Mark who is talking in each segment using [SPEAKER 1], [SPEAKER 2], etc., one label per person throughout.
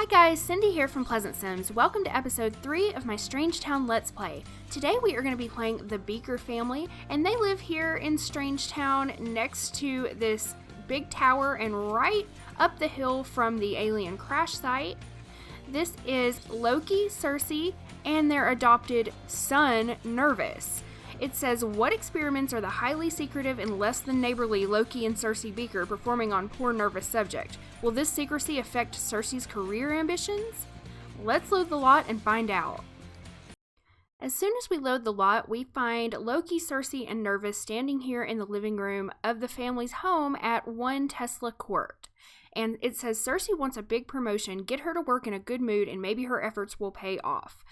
[SPEAKER 1] Hi guys, Cindy here from PleasantSims. Welcome to episode 3 of my Strangetown Let's Play. Today we are going to be playing the Beaker Family, and they live here in Strangetown next to this big tower and right up the hill from the alien crash site. This is Loki, Cersei, and their adopted son, Nervous. It says, what experiments are the highly secretive and less than neighborly Loki and Cersei Beaker performing on poor Nervous subject? Will this secrecy affect Cersei's career ambitions? Let's load the lot and find out. As soon as we load the lot, we find Loki, Cersei, and Nervous standing here in the living room of the family's home at 1 Tesla Court. And it says Cersei wants a big promotion, get her to work in a good mood, and maybe her efforts will pay off.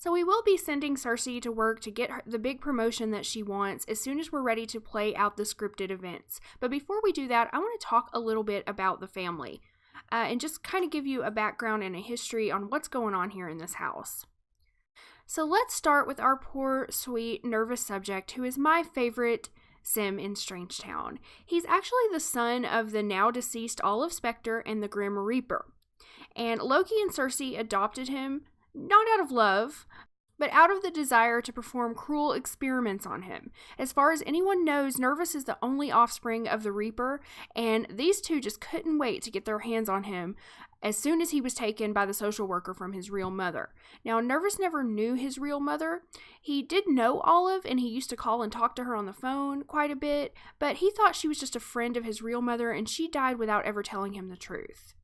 [SPEAKER 1] So we will be sending Cersei to work to get the big promotion that she wants as soon as we're ready to play out the scripted events. But before we do that, I want to talk a little bit about the family and just kind of give you a background and a history on what's going on here in this house. So let's start with our poor, sweet, nervous subject, who is my favorite sim in Strangetown. He's actually the son of the now deceased Olive Spectre and the Grim Reaper. And Loki and Cersei adopted him not out of love, but out of the desire to perform cruel experiments on him. As far as anyone knows, Nervous is the only offspring of the Reaper, and these two just couldn't wait to get their hands on him as soon as he was taken by the social worker from his real mother. Now, Nervous never knew his real mother. He did know Olive, and he used to call and talk to her on the phone quite a bit, but he thought she was just a friend of his real mother, and she died without ever telling him the truth.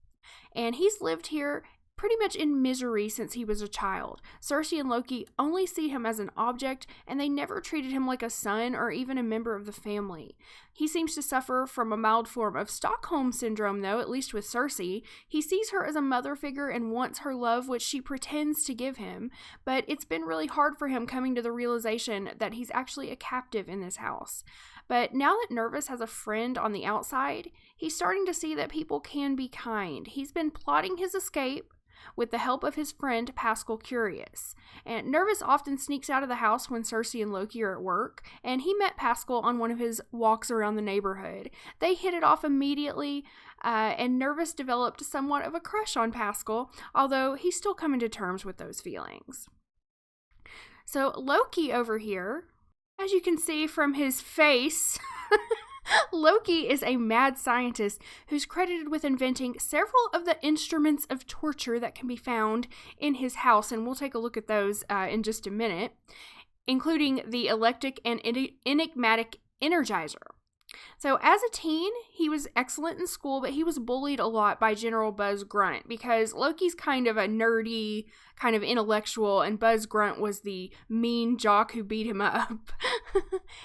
[SPEAKER 1] And he's lived here pretty much in misery since he was a child. Cersei and Loki only see him as an object, and they never treated him like a son or even a member of the family. He seems to suffer from a mild form of Stockholm syndrome, though, at least with Cersei. He sees her as a mother figure and wants her love, which she pretends to give him, but it's been really hard for him coming to the realization that he's actually a captive in this house. But now that Nervous has a friend on the outside, he's starting to see that people can be kind. He's been plotting his escape with the help of his friend Pascal Curious. And Nervous often sneaks out of the house when Cersei and Loki are at work, and he met Pascal on one of his walks around the neighborhood. They hit it off immediately, and Nervous developed somewhat of a crush on Pascal, although he's still coming to terms with those feelings. So Loki over here, as you can see from his face, Loki is a mad scientist who's credited with inventing several of the instruments of torture that can be found in his house, and we'll take a look at those in just a minute, including the electric and enigmatic energizer. So as a teen, he was excellent in school, but he was bullied a lot by General Buzz Grunt because Loki's kind of a nerdy, kind of intellectual, and Buzz Grunt was the mean jock who beat him up.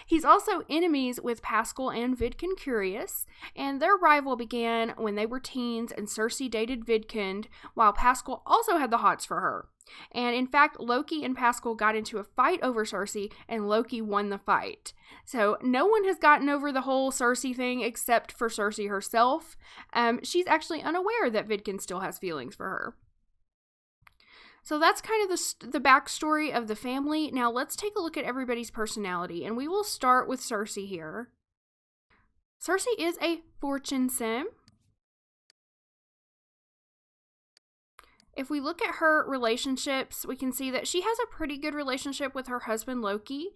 [SPEAKER 1] He's also enemies with Pascal and Vidkun Curious, and their rival began when they were teens and Cersei dated Vidkun, while Pascal also had the hots for her. And in fact, Loki and Pascal got into a fight over Cersei, and Loki won the fight. So no one has gotten over the whole Cersei thing except for Cersei herself. She's actually unaware that Vidkun still has feelings for her. So that's kind of the backstory of the family. Now let's take a look at everybody's personality, and we will start with Cersei here. Cersei is a fortune sim. If we look at her relationships, we can see that she has a pretty good relationship with her husband, Loki.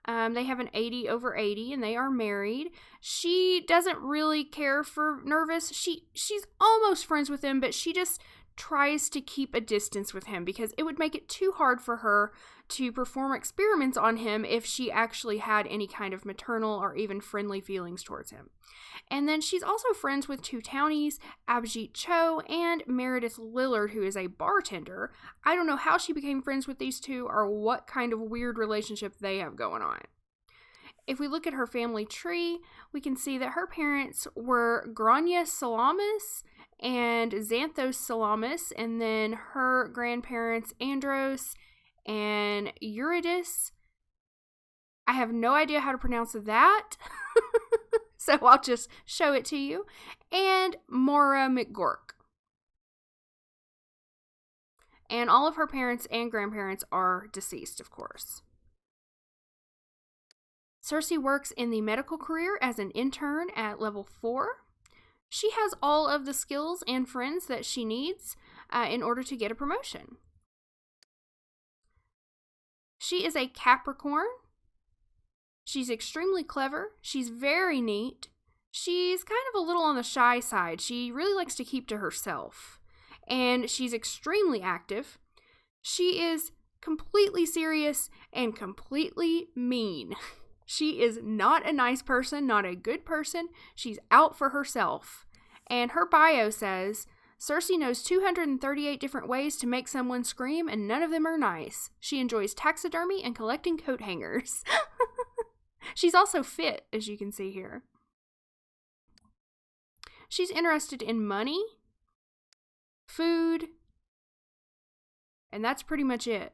[SPEAKER 1] They have an 80/80, and they are married. She doesn't really care for Nervous. She's almost friends with him, but she just tries to keep a distance with him because it would make it too hard for her to perform experiments on him if she actually had any kind of maternal or even friendly feelings towards him. And then she's also friends with two townies, Abhijit Cho and Meredith Lillard, who is a bartender. I don't know how she became friends with these two or what kind of weird relationship they have going on. If we look at her family tree, we can see that her parents were Grania Salamis and Xanthos Salamis, and then her grandparents Andros and Eurydice. I have no idea how to pronounce that, so I'll just show it to you, and Mora McGork. And all of her parents and grandparents are deceased, of course. Cersei works in the medical career as an intern at level 4. She has all of the skills and friends that she needs. in order to get a promotion. She is a Capricorn. She's extremely clever. She's very neat. She's kind of a little on the shy side. She really likes to keep to herself. And she's extremely active. She is completely serious and completely mean. She is not a nice person, not a good person. She's out for herself. And her bio says, Cersei knows 238 different ways to make someone scream, and none of them are nice. She enjoys taxidermy and collecting coat hangers. She's also fit, as you can see here. She's interested in money, food, and that's pretty much it.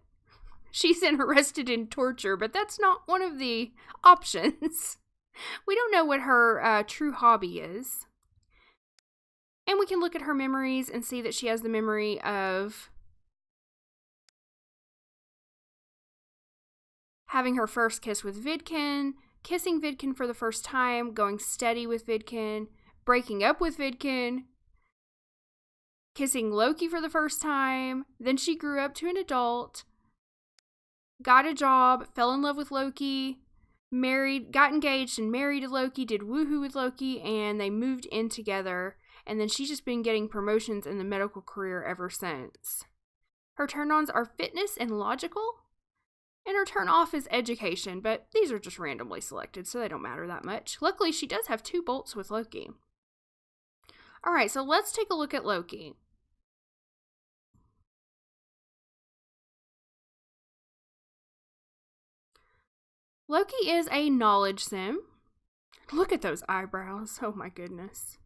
[SPEAKER 1] She's interested in torture, but that's not one of the options. We don't know what her true hobby is. And we can look at her memories and see that she has the memory of having her first kiss with Vidkin, kissing Vidkin for the first time, going steady with Vidkin, breaking up with Vidkin, kissing Loki for the first time. Then she grew up to an adult, got a job, fell in love with Loki, married, got engaged and married to Loki, did woohoo with Loki, and they moved in together. And then she's just been getting promotions in the medical career ever since. Her turn-ons are fitness and logical, and her turn-off is education, but these are just randomly selected, so they don't matter that much. Luckily, she does have 2 bolts with Loki. Alright, so let's take a look at Loki. Loki is a knowledge sim. Look at those eyebrows. Oh my goodness.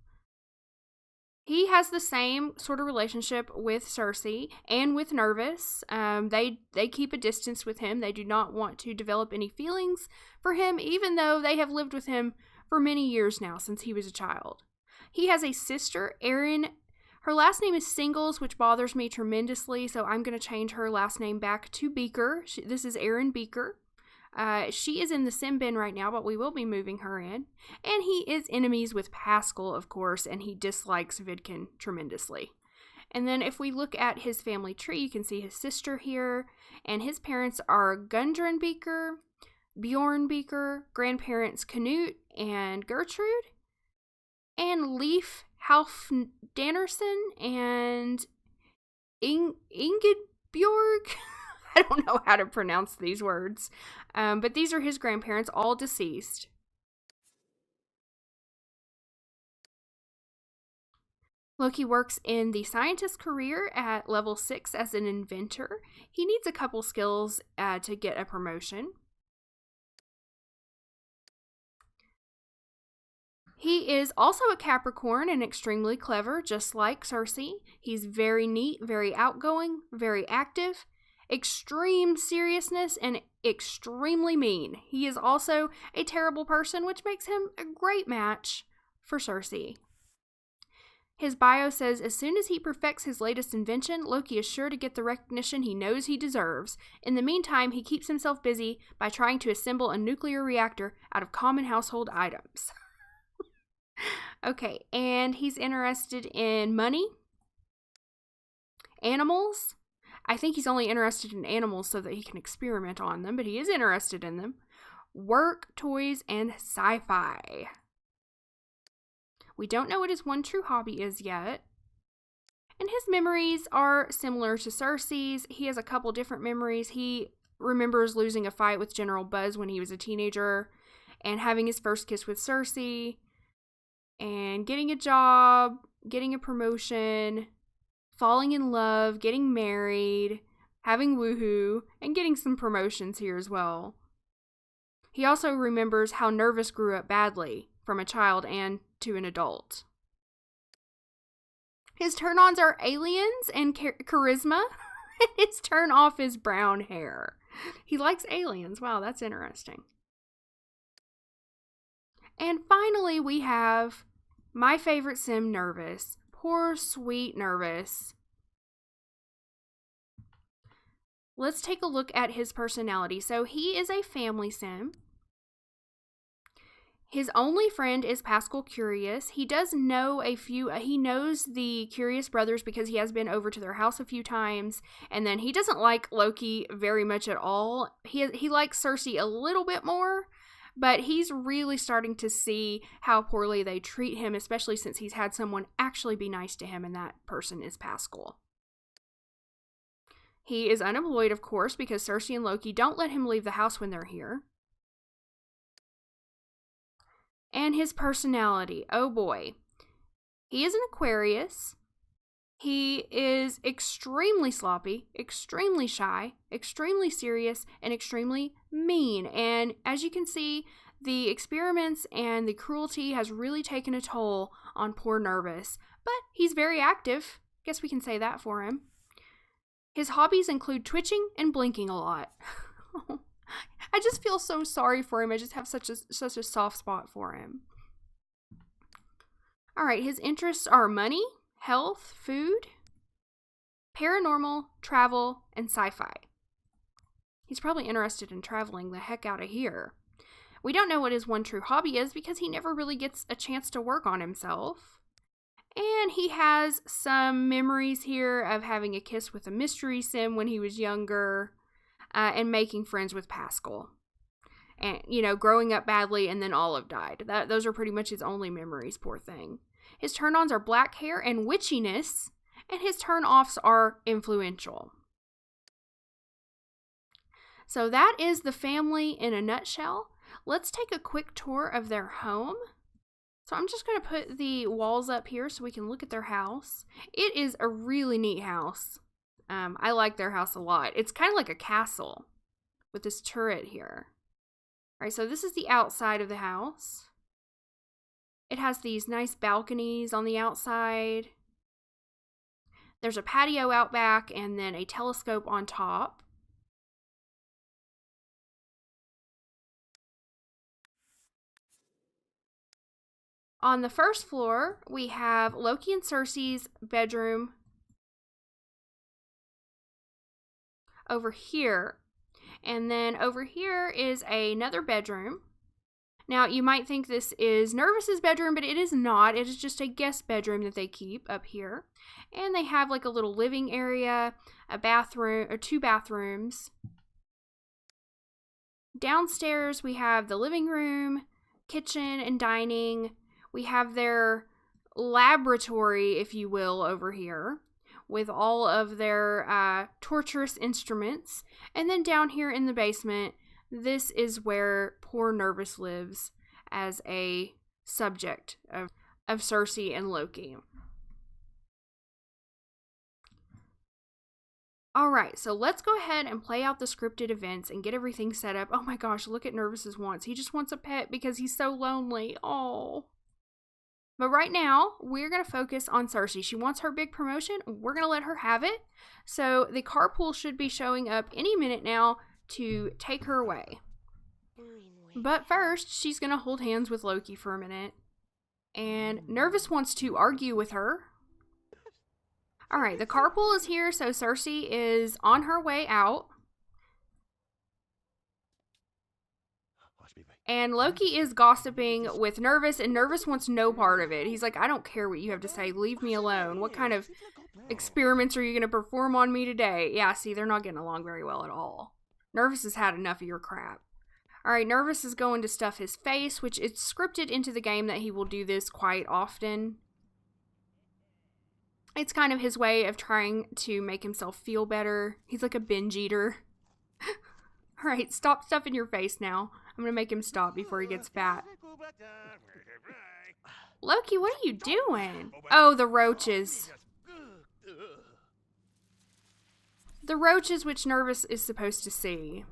[SPEAKER 1] He has the same sort of relationship with Cersei and with Nervous. They keep a distance with him. They do not want to develop any feelings for him, even though they have lived with him for many years now, since he was a child. He has a sister, Erin. Her last name is Singles, which bothers me tremendously, so I'm going to change her last name back to Beaker. This is Erin Beaker. She is in the sim bin right now, but we will be moving her in. And he is enemies with Pascal, of course, and he dislikes Vidkin tremendously. And then if we look at his family tree, you can see his sister here, and his parents are Gundren Beaker, Bjorn Beaker, grandparents Canute and Gertrude, and Leif Halfdannerson and Ingeborg. I don't know how to pronounce these words, but these are his grandparents, all deceased. Loki works in the scientist career at level 6 as an inventor. He needs a couple skills to get a promotion. He is also a Capricorn and extremely clever, just like Cersei. He's very neat, very outgoing, very active, extreme seriousness, and extremely mean. He is also a terrible person, which makes him a great match for Cersei. His bio says, as soon as he perfects his latest invention, Loki is sure to get the recognition he knows he deserves. In the meantime, he keeps himself busy by trying to assemble a nuclear reactor out of common household items. Okay, and he's interested in money, animals. I think he's only interested in animals so that he can experiment on them, but he is interested in them. Work, toys, and sci-fi. We don't know what his one true hobby is yet. And his memories are similar to Cersei's. He has a couple different memories. He remembers losing a fight with General Buzz when he was a teenager, and having his first kiss with Cersei, and getting a job, getting a promotion, falling in love, getting married, having woohoo, and getting some promotions here as well. He also remembers how Nervous grew up badly from a child and to an adult. His turn-ons are aliens and charisma. His turn-off is brown hair. He likes aliens. Wow, that's interesting. And finally, we have my favorite sim, Nervous. Poor, sweet Nervous. Let's take a look at his personality. So he is a family sim. His only friend is Pascal Curious. He does know he knows the Curious brothers because he has been over to their house a few times. And then he doesn't like Loki very much at all. He likes Cersei a little bit more, but he's really starting to see how poorly they treat him, especially since he's had someone actually be nice to him, and that person is Pascal. He is unemployed, of course, because Cersei and Loki don't let him leave the house when they're here. And his personality, oh boy. He is an Aquarius. He is extremely sloppy, extremely shy, extremely serious, and extremely mean. And as you can see, the experiments and the cruelty has really taken a toll on poor Nervous. But he's very active. Guess we can say that for him. His hobbies include twitching and blinking a lot. I just feel so sorry for him. I just have such a soft spot for him. Alright, his interests are money, health, food, paranormal, travel, and sci-fi. He's probably interested in traveling the heck out of here. We don't know what his one true hobby is because he never really gets a chance to work on himself. And he has some memories here of having a kiss with a mystery sim when he was younger. And making friends with Pascal. And, growing up badly and then Olive died. Those are pretty much his only memories, poor thing. His turn-ons are black hair and witchiness, and his turn-offs are influential. So that is the family in a nutshell. Let's take a quick tour of their home. So I'm just going to put the walls up here so we can look at their house. It is a really neat house. I like their house a lot. It's kind of like a castle with this turret here. All right, so this is the outside of the house. It has these nice balconies on the outside. There's a patio out back and then a telescope on top. On the first floor, we have Loki and Cersei's bedroom. Over here. And then over here is another bedroom. Now, you might think this is Nervous's bedroom, but it is not. It is just a guest bedroom that they keep up here. And they have like a little living area, a bathroom, or 2 bathrooms. Downstairs, we have the living room, kitchen, and dining. We have their laboratory, if you will, over here, with all of their torturous instruments. And then down here in the basement, this is where poor Nervous lives as a subject of Cersei and Loki. Alright, so let's go ahead and play out the scripted events and get everything set up. Oh my gosh, look at Nervous's wants. He just wants a pet because he's so lonely. Oh. But right now, we're going to focus on Cersei. She wants her big promotion. We're going to let her have it. So the carpool should be showing up any minute now to take her away. But first, she's going to hold hands with Loki for a minute. And Nervous wants to argue with her. Alright, the carpool is here, so Cersei is on her way out. And Loki is gossiping with Nervous, and Nervous wants no part of it. He's like, I don't care what you have to say. Leave me alone. What kind of experiments are you going to perform on me today? Yeah, see, they're not getting along very well at all. Nervous has had enough of your crap. Alright, Nervous is going to stuff his face, which it's scripted into the game that he will do this quite often. It's kind of his way of trying to make himself feel better. He's like a binge eater. Alright, stop stuffing your face now. I'm going to make him stop before he gets fat. Loki, what are you doing? Oh, the roaches. The roaches which Nervous is supposed to see.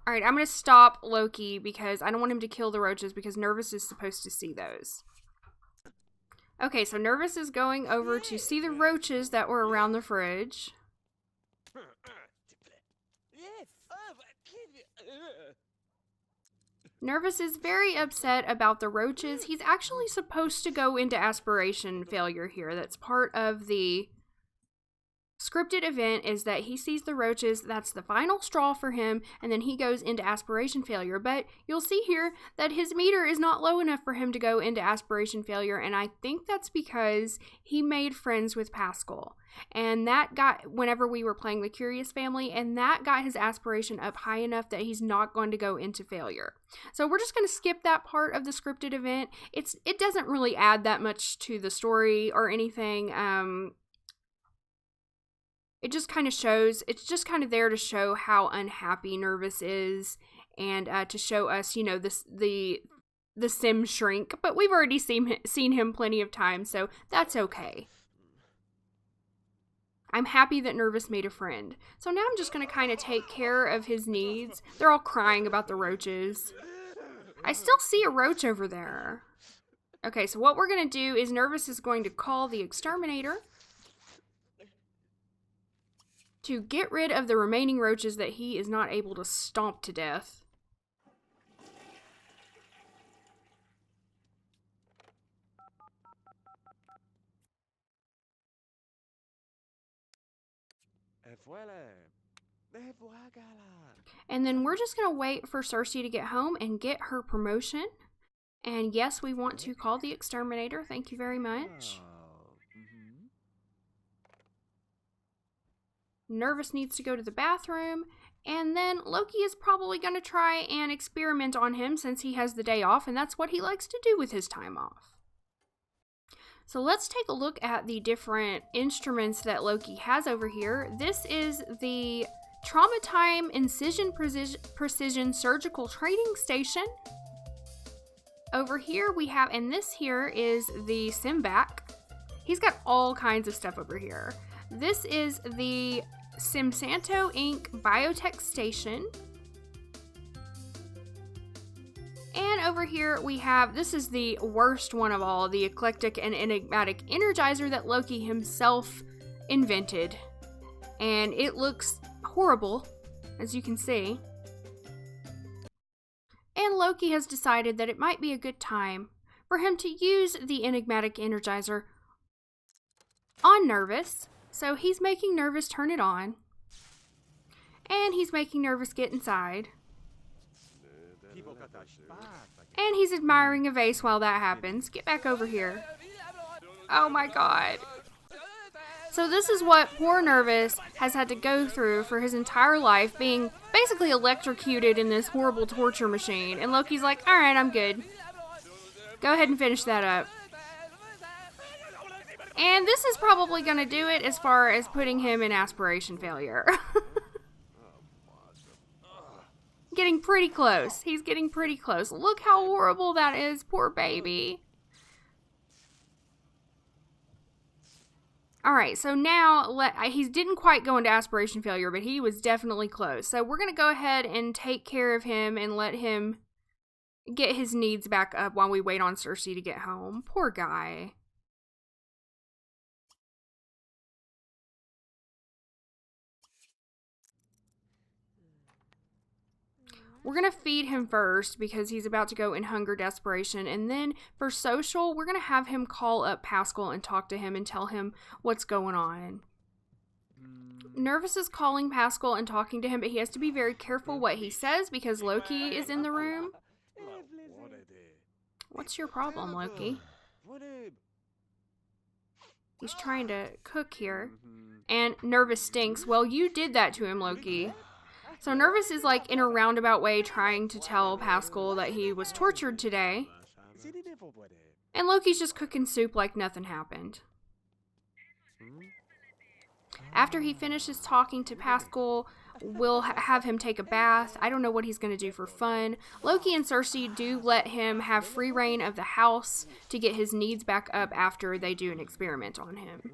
[SPEAKER 1] Alright, I'm going to stop Loki because I don't want him to kill the roaches because Nervous is supposed to see those. Okay, so Nervous is going over to see the roaches that were around the fridge. Nervous is very upset about the roaches. He's actually supposed to go into aspiration failure here. That's part of the scripted event is that he sees the roaches, that's the final straw for him, and then he goes into aspiration failure. But you'll see here that his meter is not low enough for him to go into aspiration failure, and I think that's because he made friends with Pascal. And that got, whenever we were playing the Curious Family, and that got his aspiration up high enough that he's not going to go into failure. So we're just going to skip that part of the scripted event. It doesn't really add that much to the story or anything. It just kind of shows, it's just kind of there to show how unhappy Nervous is, and to show us, you know, the sim shrink. But we've already seen him plenty of times, so that's okay. I'm happy that Nervous made a friend. So now I'm just going to kind of take care of his needs. They're all crying about the roaches. I still see a roach over there. Okay, so what we're going to do is Nervous is going to call the exterminator to get rid of the remaining roaches that he is not able to stomp to death. And then we're just going to wait for Cersei to get home and get her promotion. And yes, we want to call the exterminator. Thank you very much. Nervous needs to go to the bathroom. And then Loki is probably going to try and experiment on him since he has the day off. And that's what he likes to do with his time off. So let's take a look at the different instruments that Loki has over here. This is the Trauma Time Incision Precision Surgical Training Station. Over here we have, and this here is the Simback. He's got all kinds of stuff over here. This is the Simsanto Inc. Biotech Station. And over here we have, this is the worst one of all, the Eclectic and Enigmatic Energizer that Loki himself invented. And it looks horrible, as you can see. And Loki has decided that it might be a good time for him to use the Enigmatic Energizer on Nervous. So he's making Nervous turn it on. And he's making Nervous get inside. And he's admiring a vase while that happens. Get back over here. Oh my god. So this is what poor Nervous has had to go through for his entire life, being basically electrocuted in this horrible torture machine. And Loki's like, alright, I'm good. Go ahead and finish that up. And this is probably going to do it as far as putting him in aspiration failure. Getting pretty close. He's getting pretty close. Look how horrible that is. Poor baby. Alright, so now, he didn't quite go into aspiration failure, but he was definitely close. So we're going to go ahead and take care of him and let him get his needs back up while we wait on Cersei to get home. Poor guy. We're going to feed him first because he's about to go in hunger desperation. And then for social, we're going to have him call up Pascal and talk to him and tell him what's going on. Nervous is calling Pascal and talking to him, but he has to be very careful what he says because Loki is in the room. What's your problem, Loki? He's trying to cook here. And Nervous stinks. Well, you did that to him, Loki. So Nervous is like in a roundabout way trying to tell Pascal that he was tortured today. And Loki's just cooking soup like nothing happened. After he finishes talking to Pascal, we'll have him take a bath. I don't know what he's going to do for fun. Loki and Cersei do let him have free reign of the house to get his needs back up after they do an experiment on him.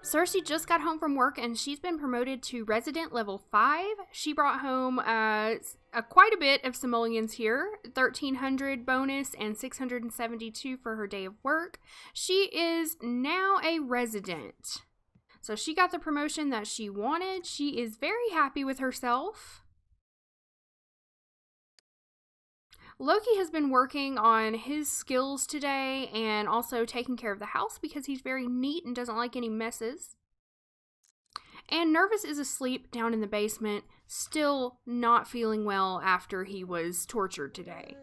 [SPEAKER 1] Cersei just got home from work and she's been promoted to resident level 5. She brought home quite a bit of simoleons here, 1,300 bonus and 672 for her day of work. She is now a resident. So she got the promotion that she wanted. She is very happy with herself. Loki has been working on his skills today and also taking care of the house because he's very neat and doesn't like any messes. And Nervous is asleep down in the basement, still not feeling well after he was tortured today.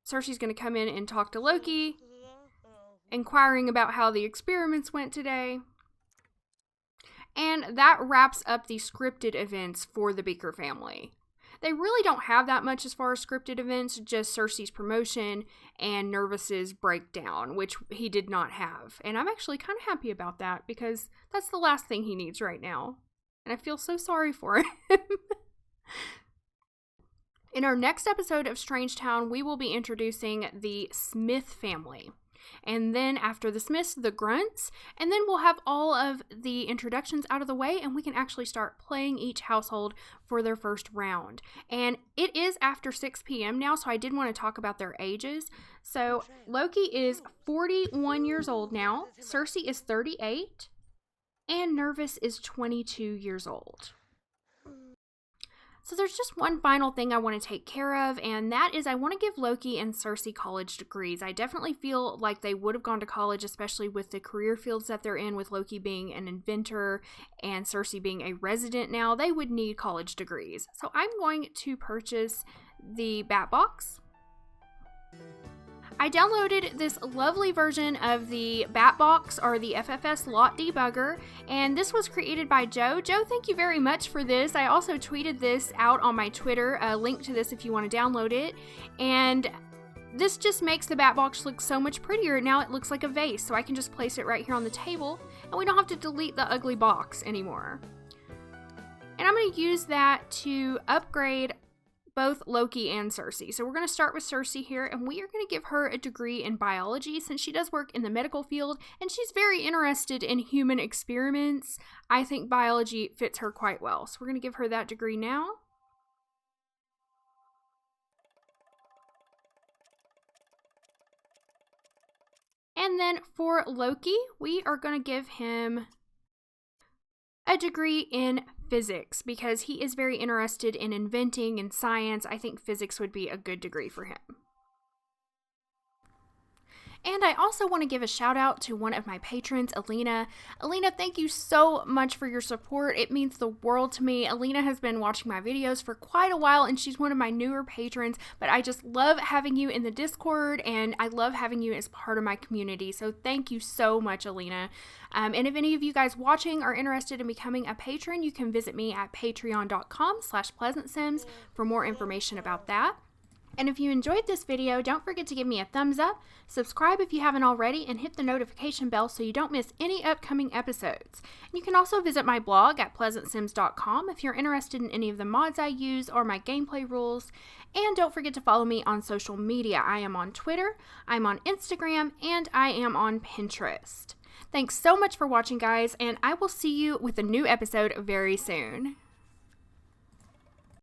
[SPEAKER 1] Cersei's going to come in and talk to Loki, inquiring about how the experiments went today. And that wraps up the scripted events for the Beaker family. They really don't have that much as far as scripted events, just Cersei's promotion and Nervous's breakdown, which he did not have. And I'm actually kind of happy about that because that's the last thing he needs right now. And I feel so sorry for him. In our next episode of Strangetown, we will be introducing the Smith family. And then after the Smiths, the Grunts. And then we'll have all of the introductions out of the way and we can actually start playing each household for their first round. And it is after 6 p.m. now, so I did want to talk about their ages. So Loki is 41 years old now. Cersei is 38. And Nervous is 22 years old. So there's just one final thing I want to take care of, and that is I want to give Loki and Cersei college degrees. I definitely feel like they would have gone to college, especially with the career fields that they're in, with Loki being an inventor and Cersei being a resident now. They would need college degrees. So I'm going to purchase the Bat Box. I downloaded this lovely version of the Bat Box, or the FFS Lot Debugger, and this was created by Joe. Joe, thank you very much for this. I also tweeted this out on my Twitter, a link to this if you want to download it, and this just makes the Bat Box look so much prettier. Now it looks like a vase, so I can just place it right here on the table, and we don't have to delete the ugly box anymore. And I'm going to use that to upgrade both Loki and Cersei. So we're going to start with Cersei here, and we are going to give her a degree in biology since she does work in the medical field and she's very interested in human experiments. I think biology fits her quite well. So we're going to give her that degree now. And then for Loki, we are going to give him a degree in physics because he is very interested in inventing and science. I think physics would be a good degree for him. And I also want to give a shout out to one of my patrons, Alina. Alina, thank you so much for your support. It means the world to me. Alina has been watching my videos for quite a while and she's one of my newer patrons, but I just love having you in the Discord and I love having you as part of my community. So thank you so much, Alina. And if any of you guys watching are interested in becoming a patron, you can visit me at patreon.com/PleasantSims for more information about that. And if you enjoyed this video, don't forget to give me a thumbs up, subscribe if you haven't already, and hit the notification bell so you don't miss any upcoming episodes. And you can also visit my blog at PleasantSims.com if you're interested in any of the mods I use or my gameplay rules. And don't forget to follow me on social media. I am on Twitter, I'm on Instagram, and I am on Pinterest. Thanks so much for watching, guys, and I will see you with a new episode very soon.